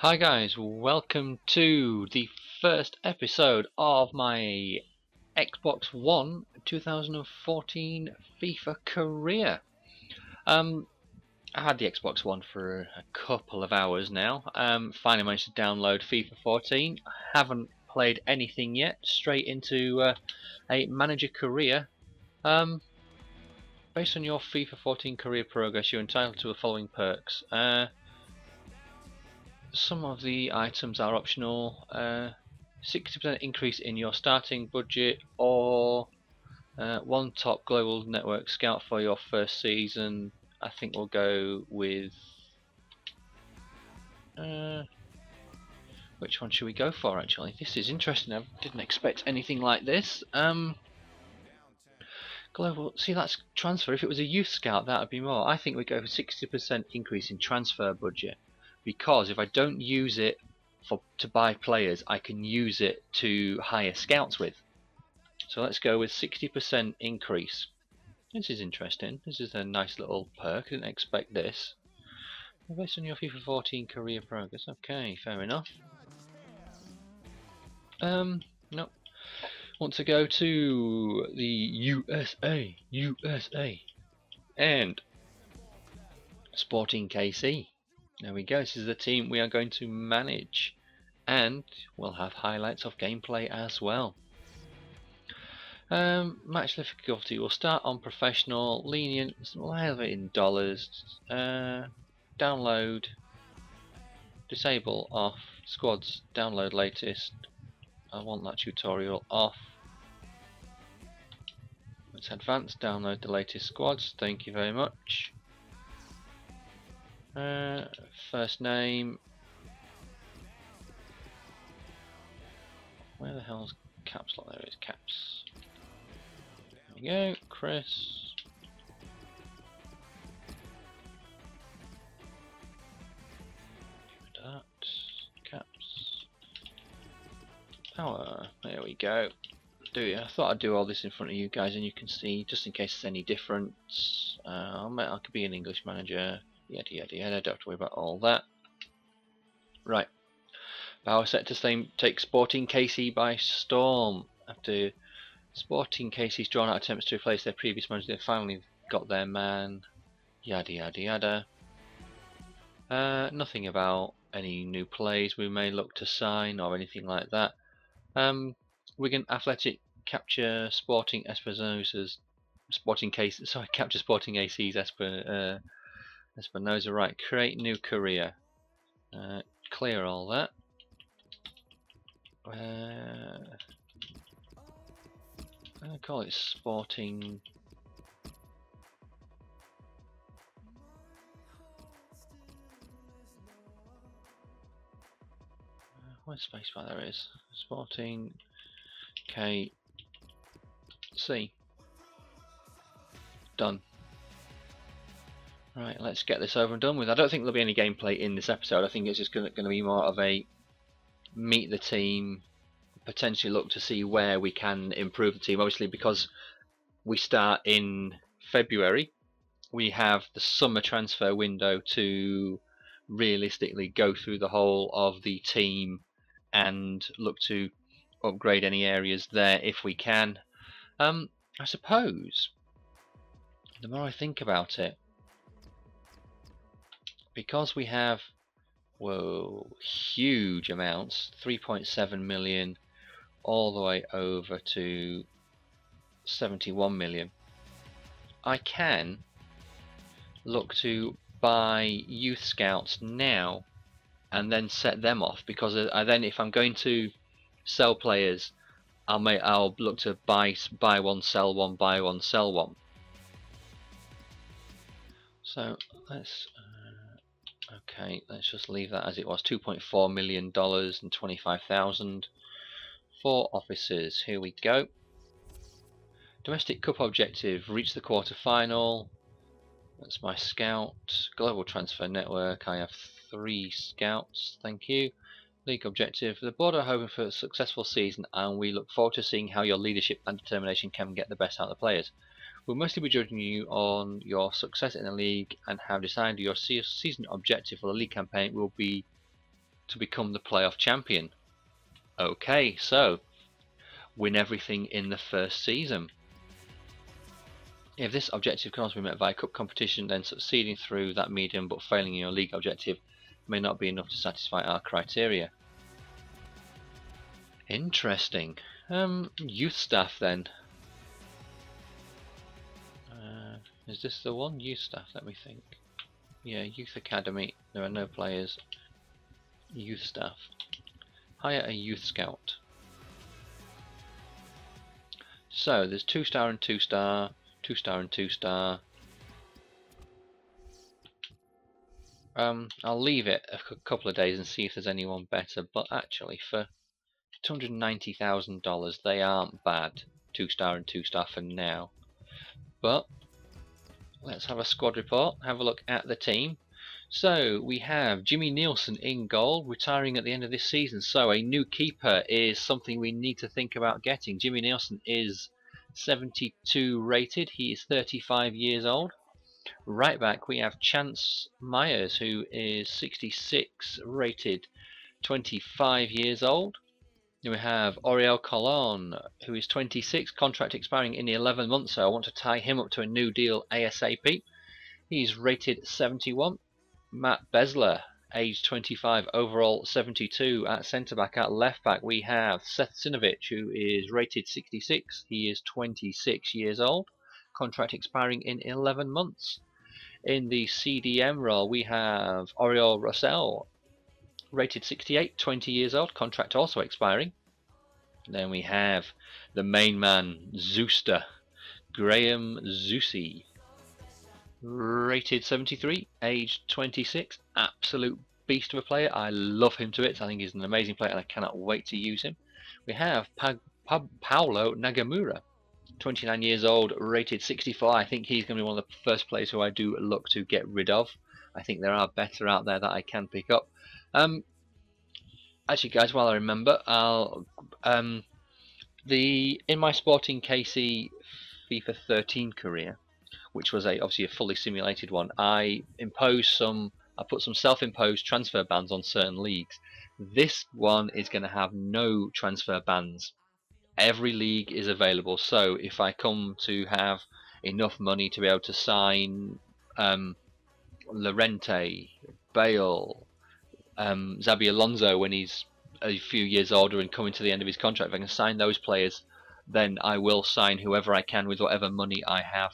Hi guys, welcome to the first episode of my Xbox One 2014 FIFA career. I had the Xbox One for a couple of hours now. Finally managed to download FIFA 14. I haven't played anything yet. Straight into a manager career. Based on your FIFA 14 career progress, you're entitled to the following perks. Some of the items are optional. 60% increase in your starting budget, or one top global network scout for your first season. I think we'll go with which one should we go for? Actually, this is interesting. I didn't expect anything like this. Global. See, that's transfer. If it was a youth scout, that would be more. I think we go for 60% increase in transfer budget, because if I don't use it to buy players, I can use it to hire scouts with. So let's go with 60% increase. This is interesting. This is a nice little perk. I didn't expect this. Based on your FIFA 14 career progress. Okay, fair enough. Nope. Want to go to the USA, and Sporting KC. There we go. This is the team we are going to manage, and we'll have highlights of gameplay as well. Match difficulty. We'll start on professional, lenient. We'll have it in dollars. Download, disable, off. Squads, download latest. I want that tutorial off. Let's advance, download the latest squads. Thank you very much. First name. Where the hell's caps lock? There it is, caps. There we go, Chris. That. Caps. Power. There we go. I thought I'd do all this in front of you guys, and you can see, just in case there's any difference. I could be an English manager. Yada yada yada. Don't have to worry about all that. Right. Power set to take Sporting KC by storm. After Sporting KC's drawn out attempts to replace their previous manager, they finally got their man. Yada yada yada. Nothing about any new plays we may look to sign or anything like that. Wigan Athletic capture Sporting Espinosa's capture Sporting AC's Espinosa. Right, create new career. Clear all that. I'm gonna call it Sporting. Where's spacebar? There it is. Sporting KC. Done. Right, let's get this over and done with. I don't think there'll be any gameplay in this episode. I think it's just going to be more of a meet the team, potentially look to see where we can improve the team. Obviously, because we start in February, we have the summer transfer window to realistically go through the whole of the team and look to upgrade any areas there if we can. I suppose the more I think about it, because we have huge amounts, 3.7 million all the way over to 71 million, I can look to buy youth scouts now and then set them off, because then if I'm going to sell players, I'll look to buy one, sell one, buy one, sell one. So let's okay, let's just leave that as it was. $2.4 million and 25,000 for officers. Here we go. Domestic Cup objective: reach the quarter-final. That's my scout. Global transfer network. I have 3 scouts. Thank you. League objective: the board are hoping for a successful season, and we look forward to seeing how your leadership and determination can get the best out of the players. We'll mostly be judging you on your success in the league, and have decided your season objective for the league campaign will be to become the playoff champion. Okay, so win everything in the first season. If this objective can also be met via cup competition, then succeeding through that medium but failing in your league objective may not be enough to satisfy our criteria. Interesting. Youth staff then. Is this the one? Youth staff, let me think. Yeah, youth academy. There are no players. Youth staff. Hire a youth scout. So there's 2-star and 2-star, 2-star and 2-star. I'll leave it a couple of days and see if there's anyone better, but actually for $290,000 they aren't bad, 2-star and 2-star for now. But let's have a squad report, have a look at the team. So we have Jimmy Nielsen in goal, retiring at the end of this season. So a new keeper is something we need to think about getting. Jimmy Nielsen is 72 rated, he is 35 years old. Right back we have Chance Myers, who is 66 rated, 25 years old. Then we have Oriel Colon, who is 26, contract expiring in 11 months, so I want to tie him up to a new deal ASAP. He's rated 71. Matt Besler, age 25, overall 72. At centre back, at left back, we have Seth Sinovich, who is rated 66. He is 26 years old, contract expiring in 11 months. In the CDM role, we have Oriol Russell, rated 68, 20 years old, contract also expiring. Then we have the main man, Zooster, Graham Zusi, rated 73, aged 26, absolute beast of a player. I love him to bits. I think he's an amazing player and I cannot wait to use him. We have Paolo Nagamura, 29 years old, rated 64. I think he's going to be one of the first players who I do look to get rid of. I think there are better out there that I can pick up. Actually, guys, while I remember, I'll in my Sporting KC FIFA 13 career, which was obviously a fully simulated one, I put some self-imposed transfer bans on certain leagues. This one is going to have no transfer bans. Every league is available, so if I come to have enough money to be able to sign Llorente, Bale, Xabi Alonso when he's a few years older and coming to the end of his contract, if I can sign those players, then I will sign whoever I can with whatever money I have.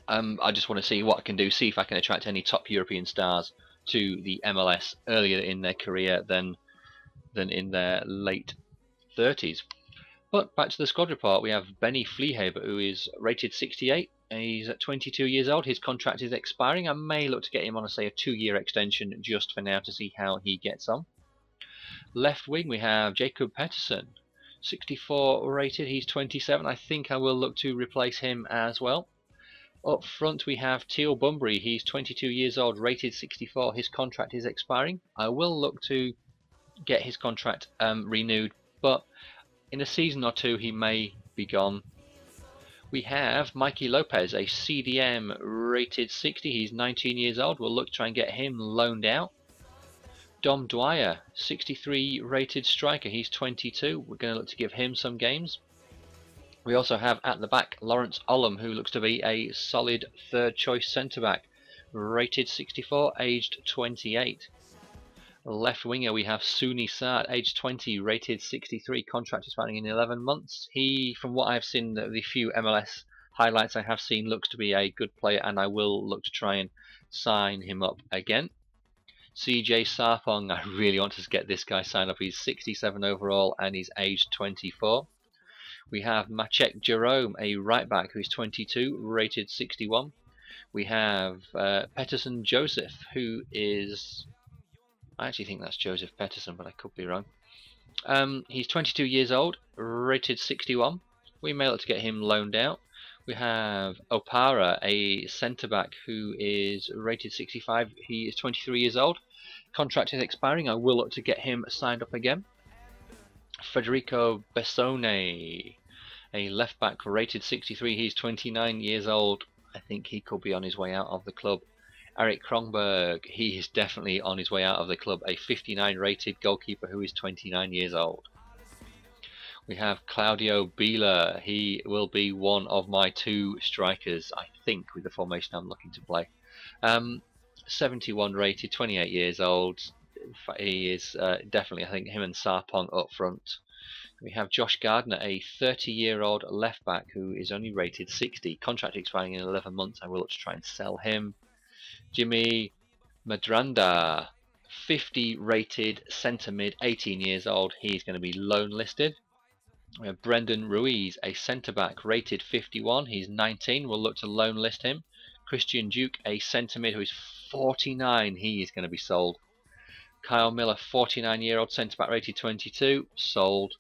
I just want to see what I can do, see if I can attract any top European stars to the MLS earlier in their career than in their late 30s. But back to the squad report, we have Benny Fleehaber, who is rated 68. He's at 22 years old. His contract is expiring. I may look to get him on, say, a 2-year extension just for now to see how he gets on. Left wing, we have Jacob Pettersson, 64 rated. He's 27. I think I will look to replace him as well. Up front, we have Teal Bunbury. He's 22 years old, rated 64. His contract is expiring. I will look to get his contract renewed, but in a season or two he may be gone. We have Mikey Lopez, a CDM, rated 60. He's 19 years old. We'll look to try and get him loaned out. Dom Dwyer, 63 rated striker. He's 22. We're going to look to give him some games. We also have at the back Lawrence Olam, who looks to be a solid third choice centre back, rated 64, aged 28. Left winger, we have Suni Saad, aged 20, rated 63, contract expiring in 11 months. He, from what I've seen, the few MLS highlights I have seen, looks to be a good player, and I will look to try and sign him up again. CJ Sarpong, I really want to get this guy signed up. He's 67 overall and he's aged 24. We have Maciek Jerome, a right back who's 22, rated 61. We have Pettersson Joseph, who is... I actually think that's Joseph Pettersson, but I could be wrong. He's 22 years old, rated 61. We may look to get him loaned out. We have Opara, a centre-back who is rated 65. He is 23 years old. Contract is expiring. I will look to get him signed up again. Federico Bessone, a left-back rated 63. He's 29 years old. I think he could be on his way out of the club Eric Kronberg, he is definitely on his way out of the club. A 59 rated goalkeeper who is 29 years old. We have Claudio Bila. He will be one of my 2 strikers, I think, with the formation I'm looking to play. 71 rated, 28 years old. He is definitely, I think, him and Sarpong up front. We have Josh Gardner, a 30-year-old left back who is only rated 60. Contract expiring in 11 months. I will look to try and sell him. Jimmy Madranda, 50 rated centre mid, 18 years old. He's going to be loan listed. We have Brendan Ruiz, a centre-back, rated 51. He's 19. We'll look to loan list him. Christian Duke, a centre-mid who is 49. He is going to be sold. Kyle Miller, 49-year-old centre-back, rated 22. Sold.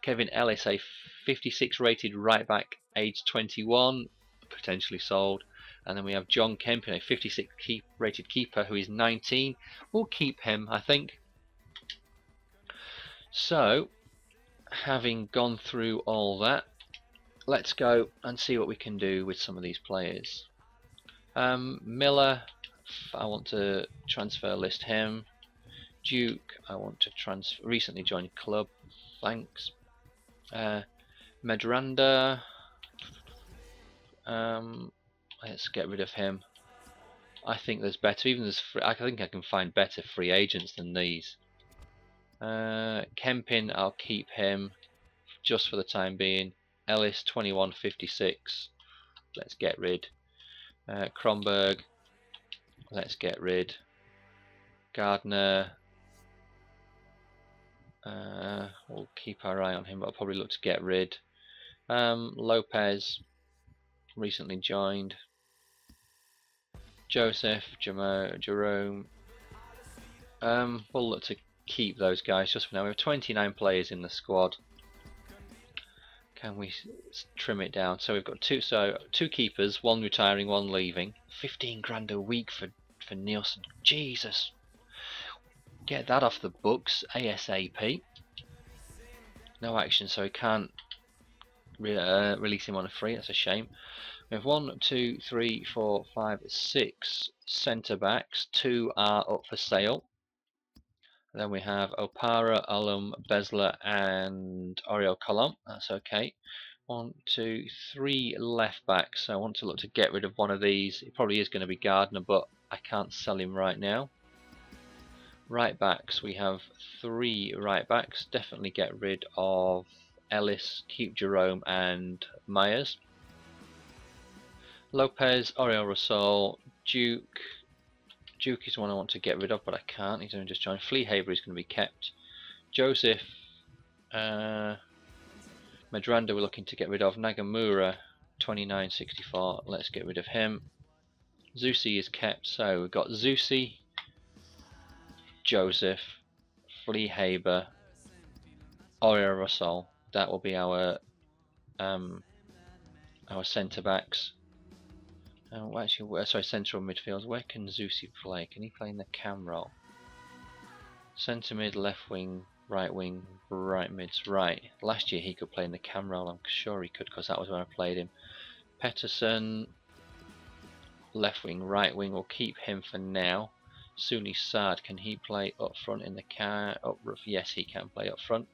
Kevin Ellis, a 56 rated right-back, aged 21. Potentially sold. And then we have John Kempin, a 56 rated keeper who is 19. We'll keep him, I think. So, having gone through all that, let's go and see what we can do with some of these players. Miller, I want to transfer list him. Duke, I want to transfer. Recently joined club, thanks. Medranda, let's get rid of him. I think there's better. I think I can find better free agents than these. Kempin, I'll keep him just for the time being. Ellis, 21.56. Let's get rid. Kronberg, let's get rid. Gardner, we'll keep our eye on him, but I'll probably look to get rid. Lopez, recently joined. Joseph, Jerome. We'll look to keep those guys just for now. We have 29 players in the squad. Can we trim it down? So we've got two keepers, one retiring, one leaving. 15 grand a week for Nielsen. Jesus, get that off the books ASAP. No action, so we can't release him on a free. That's a shame. We have 1, 2, 3, 4, 5, 6 centre backs. 2 are up for sale. And then we have Opara, Alum, Besler, and Oriel Colom. That's okay. 1, 2, 3 left backs. So I want to look to get rid of one of these. It probably is going to be Gardner, but I can't sell him right now. Right backs, we have 3 right backs. Definitely get rid of Ellis, keep Jerome, and Myers. Lopez, Oriel Russell, Duke. Duke is one I want to get rid of, but I can't. He's only just joined. Fleehaver is going to be kept. Joseph, Medranda we're looking to get rid of. Nagamura, 29.64. Let's get rid of him. Zusi is kept. So we've got Zusi, Joseph, Fleehaber, Oriel Russell. That will be our centre backs. Actually, sorry, central midfield. Where can Zusi play? Can he play in the cam role? Centre mid, left wing, right mids. Right. Last year he could play in the cam role. I'm sure he could because that was when I played him. Pettersson, left wing, right wing. We'll keep him for now. Suni Saad, can he play up front in the car? Yes, he can play up front.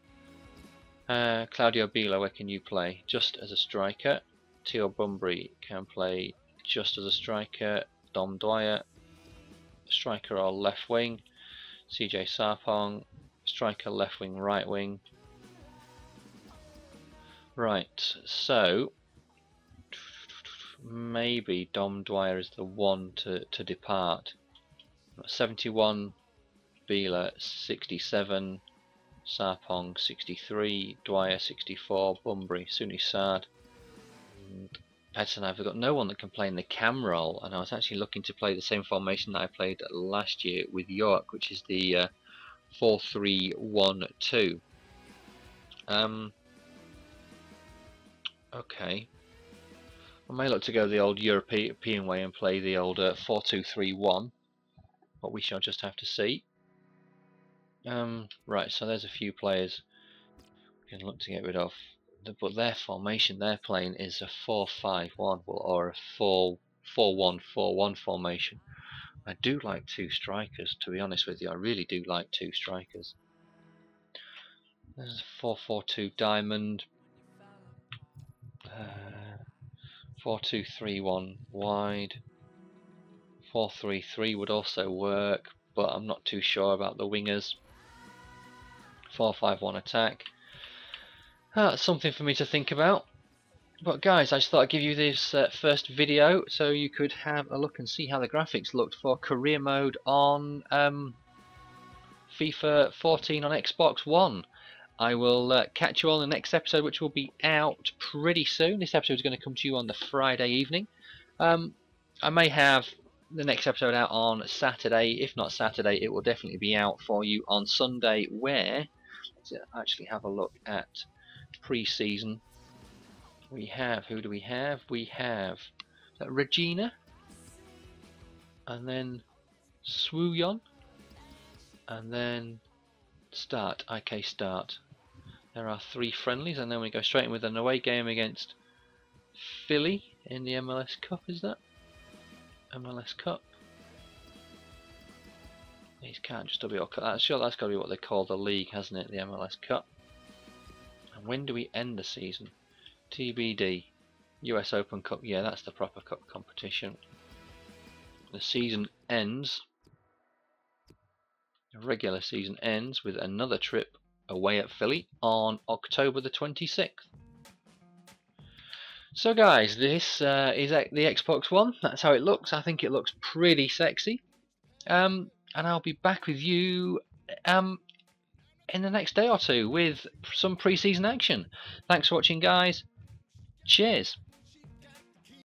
Claudio Bila, where can you play? Just as a striker. Theo Bunbury can play just as a striker. Dom Dwyer, striker or left wing. CJ Sarpong, striker, left wing, right wing. Right, so maybe Dom Dwyer is the one to depart. 71 Bila, 67 Sarpong, 63 Dwyer, 64 Bunbury, Suni Saad. Pettersson, I've got no one that can play in the cam role, and I was actually looking to play the same formation that I played last year with York, which is the 4-3-1-2. Okay, I may look to go the old European way and play the old 4-2-3-1, but we shall just have to see. Right, so there's a few players we can look to get rid of. But their formation they're playing is a 4-5-1 or a 4-1-4-1 formation. I do like 2 strikers, to be honest with you. I really do like 2 strikers. There's a 4-4-2 diamond. 4-2-3-1 wide. 4-3-3 would also work, but I'm not too sure about the wingers. 4-5-1 attack. That's something for me to think about. But guys, I just thought I'd give you this first video so you could have a look and see how the graphics looked for career mode on FIFA 14 on Xbox One. I will catch you all in the next episode, which will be out pretty soon. This episode is going to come to you on the Friday evening. I may have the next episode out on Saturday. If not Saturday, it will definitely be out for you on Sunday, where, let's actually have a look at pre-season. We have, who do we have? We have Regina, and then Swooyon, and then Start, IK Start. There are 3 friendlies, and then we go straight in with an away game against Philly in the MLS Cup, is that? MLS Cup. These can't just be, sure that's got to be what they call the league, hasn't it? The MLS Cup. And when do we end the season? TBD. US Open Cup, yeah, that's the proper cup competition. The season ends, the regular season ends with another trip away at Philly on October the 26th. So guys, this is the Xbox One. That's how it looks. I think it looks pretty sexy. And I'll be back with you in the next day or two with some pre-season action. Thanks for watching, guys. Cheers.